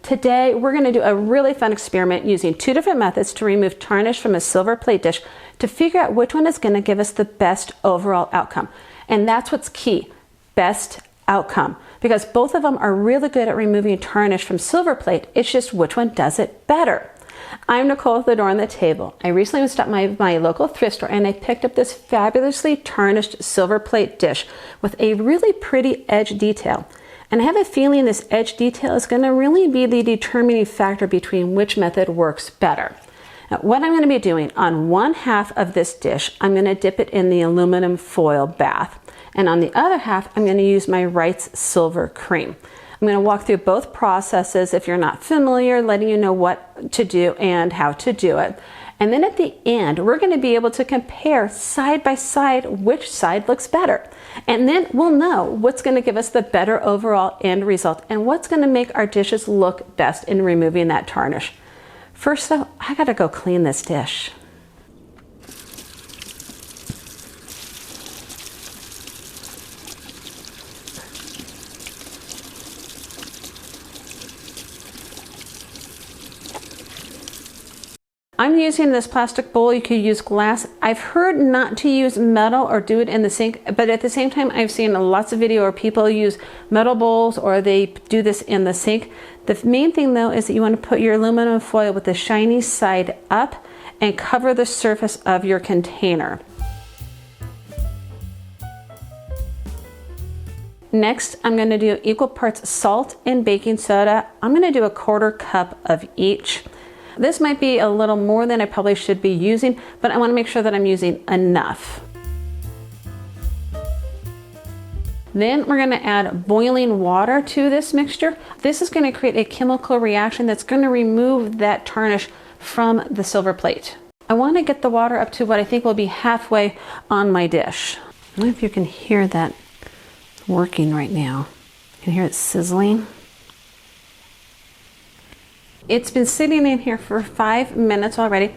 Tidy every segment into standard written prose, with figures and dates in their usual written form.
Today, we're going to do a really fun experiment using 2 different methods to remove tarnish from a silver plate dish to figure out which one is going to give us the best overall outcome. And that's what's key, best outcome, because both of them are really good at removing tarnish from silver plate. It's just which one does it better. I'm Nicole with the Door on the Table. I recently stopped my local thrift store and I picked up this fabulously tarnished silver plate dish with a really pretty edge detail. And I have a feeling this edge detail is going to really be the determining factor between which method works better. Now, what I'm going to be doing on one half of this dish, I'm going to dip it in the aluminum foil bath. And on the other half, I'm going to use my Wright's silver cream. I'm going to walk through both processes if you're not familiar, letting you know what to do and how to do it. And then at the end, we're going to be able to compare side by side which side looks better. And then we'll know what's going to give us the better overall end result and what's going to make our dishes look best in removing that tarnish. First though, I got to go clean this dish. I'm using this plastic bowl. You could use glass. I've heard not to use metal or do it in the sink, but at the same time, I've seen lots of video where people use metal bowls or they do this in the sink. The main thing though is that you want to put your aluminum foil with the shiny side up and cover the surface of your container. Next, I'm going to do equal parts salt and baking soda. I'm going to do a 1/4 cup of each. This might be a little more than I probably should be using, but I want to make sure that I'm using enough. Then we're going to add boiling water to this mixture. This is going to create a chemical reaction that's going to remove that tarnish from the silver plate. I want to get the water up to what I think will be halfway on my dish. I don't know if you can hear that working right now. You can hear it sizzling. It's been sitting in here for 5 minutes already,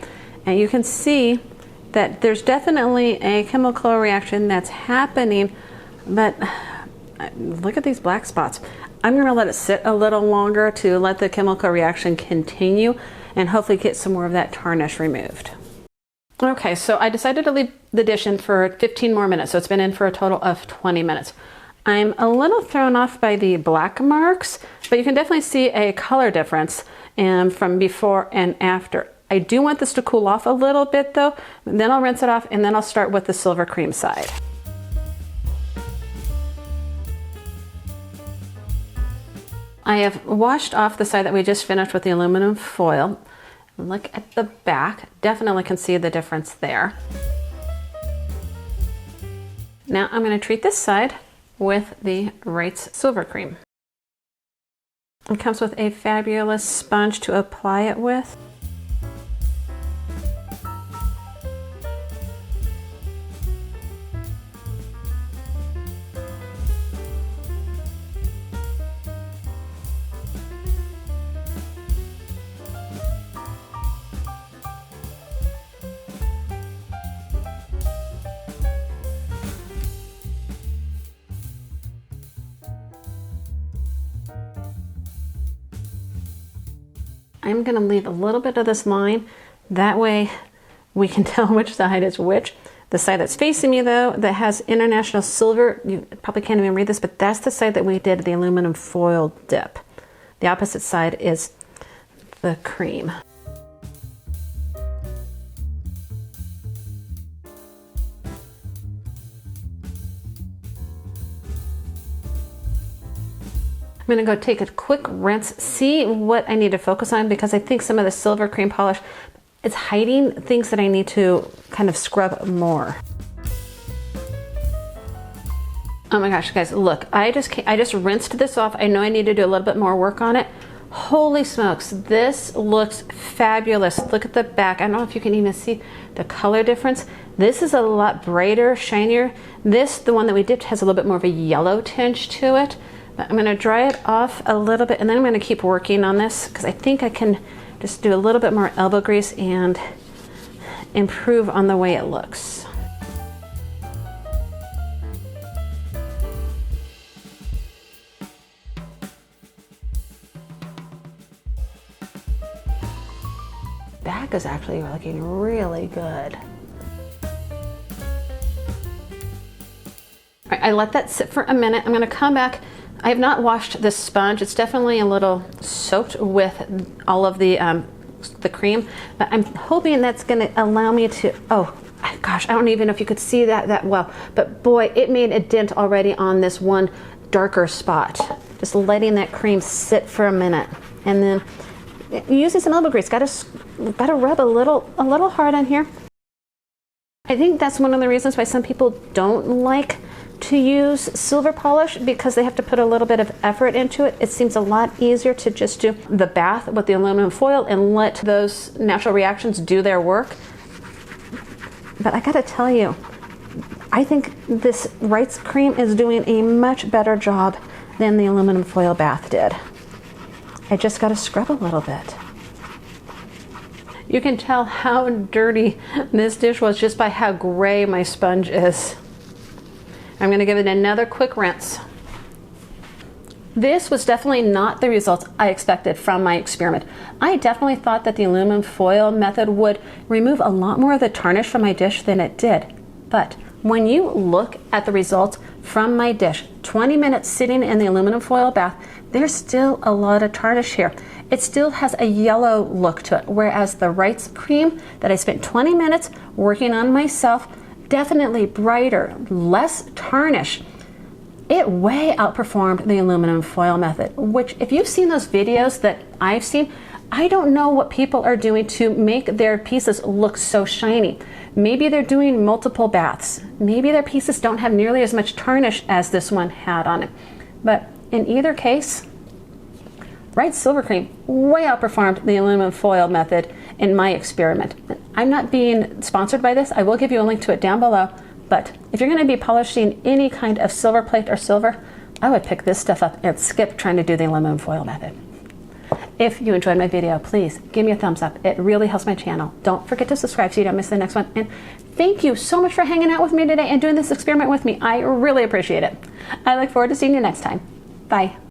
and you can see that there's definitely a chemical reaction that's happening, but look at these black spots. I'm going to let it sit a little longer to let the chemical reaction continue and hopefully get some more of that tarnish removed. Okay, so I decided to leave the dish in for 15 more minutes, so it's been in for a total of 20 minutes. I'm a little thrown off by the black marks, but you can definitely see a color difference from before and after. I do want this to cool off a little bit though, then I'll rinse it off and then I'll start with the silver cream side. I have washed off the side that we just finished with the aluminum foil. Look at the back, definitely can see the difference there. Now I'm going to treat this side with the Wright's silver cream. It comes with a fabulous sponge to apply it with. I'm going to leave a little bit of this line, that way we can tell which side is which. The side that's facing me though, that has International Silver, you probably can't even read this, but that's the side that we did the aluminum foil dip. The opposite side is the cream. I'm going to go take a quick rinse, see what I need to focus on, because I think some of the silver cream polish is hiding things that I need to kind of scrub more. Oh my gosh, guys, look, I just rinsed this off. I know I need to do a little bit more work on it. Holy smokes, this looks fabulous. Look at the back. I don't know if you can even see the color difference. This is a lot brighter, shinier. This, the one that we dipped, has a little bit more of a yellow tinge to it. I'm going to dry it off a little bit, and then I'm going to keep working on this because I think I can just do a little bit more elbow grease and improve on the way it looks. back is actually looking really good. All right, I let that sit for a minute. I'm gonna come back. I have not washed this sponge. It's definitely a little soaked with all of the cream, but I'm hoping that's gonna allow me to, oh gosh, I don't even know if you could see that well, but boy, it made a dent already on this one darker spot. Just letting that cream sit for a minute, and then using some elbow grease. Gotta rub a little hard on here. I think that's one of the reasons why some people don't like to use silver polish, because they have to put a little bit of effort into it. It seems a lot easier to just do the bath with the aluminum foil and let those natural reactions do their work. But I gotta tell you, I think this Wright's cream is doing a much better job than the aluminum foil bath did. I just gotta scrub a little bit. You can tell how dirty this dish was just by how gray my sponge is. I'm gonna give it another quick rinse. This was definitely not the results I expected from my experiment. I definitely thought that the aluminum foil method would remove a lot more of the tarnish from my dish than it did. But when you look at the results from my dish, 20 minutes sitting in the aluminum foil bath, there's still a lot of tarnish here. It still has a yellow look to it, whereas the Wright's cream that I spent 20 minutes working on myself, definitely brighter, less tarnish. It way outperformed the aluminum foil method, which if you've seen those videos that I've seen, I don't know what people are doing to make their pieces look so shiny. Maybe they're doing multiple baths. Maybe their pieces don't have nearly as much tarnish as this one had on it. But in either case, Wright's silver cream way outperformed the aluminum foil method in my experiment. I'm not being sponsored by this. I will give you a link to it down below. But if you're going to be polishing any kind of silver plate or silver, I would pick this stuff up and skip trying to do the aluminum foil method. If you enjoyed my video, please give me a thumbs up. It really helps my channel. Don't forget to subscribe so you don't miss the next one. And thank you so much for hanging out with me today and doing this experiment with me. I really appreciate it. I look forward to seeing you next time. Bye.